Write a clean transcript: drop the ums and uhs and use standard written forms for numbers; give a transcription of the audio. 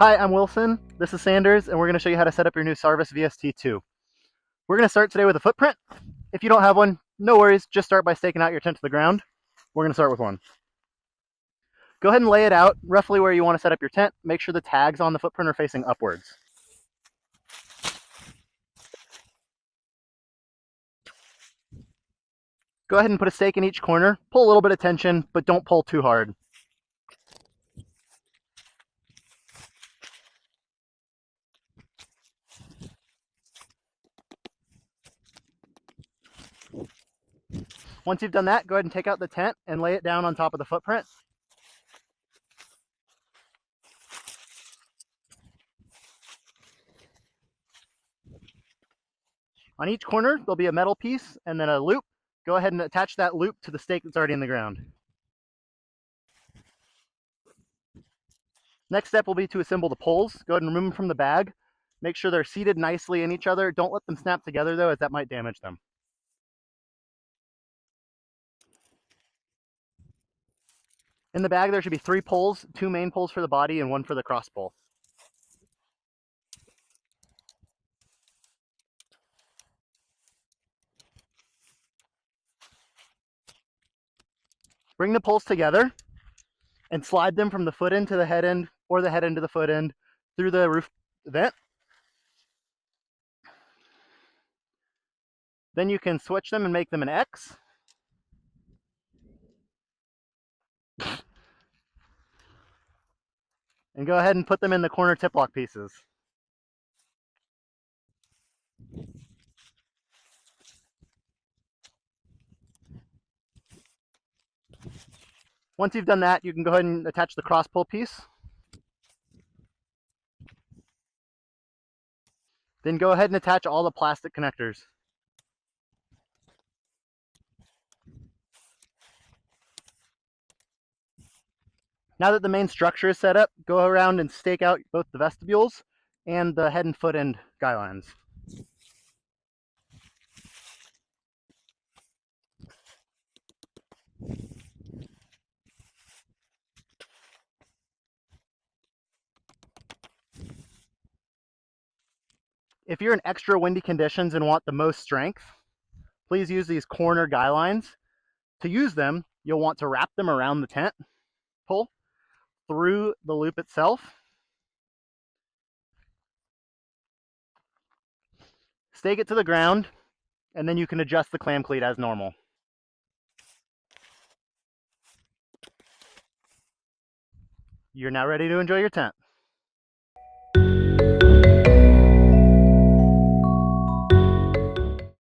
Hi, I'm Wilson. This is Sanders, and we're going to show you how to set up your new Sarvis VST2. We're going to start today with a footprint. If you don't have one, no worries. Just start by staking out your tent to the ground. We're going to start with one. Go ahead and lay it out roughly where you want to set up your tent. Make sure the tags on the footprint are facing upwards. Go ahead and put a stake in each corner. Pull a little bit of tension, but don't pull too hard. Once you've done that, go ahead and take out the tent and lay it down on top of the footprint. On each corner, there'll be a metal piece and then a loop. Go ahead and attach that loop to the stake that's already in the ground. Next step will be to assemble the poles. Go ahead and remove them from the bag. Make sure they're seated nicely in each other. Don't let them snap together though, as that might damage them. In the bag, there should be 3 poles, 2 main poles for the body and 1 for the cross pole. Bring the poles together and slide them from the foot end to the head end or the head end to the foot end through the roof vent. Then you can switch them and make them an X. And go ahead and put them in the corner tip lock pieces. Once you've done that, you can go ahead and attach the cross pull piece. Then go ahead and attach all the plastic connectors. Now that the main structure is set up, go around and stake out both the vestibules and the head and foot end guy lines. If you're in extra windy conditions and want the most strength, please use these corner guy lines. To use them, you'll want to wrap them around the tent pole through the loop itself. Stake it to the ground, and then you can adjust the clam cleat as normal. You're now ready to enjoy your tent.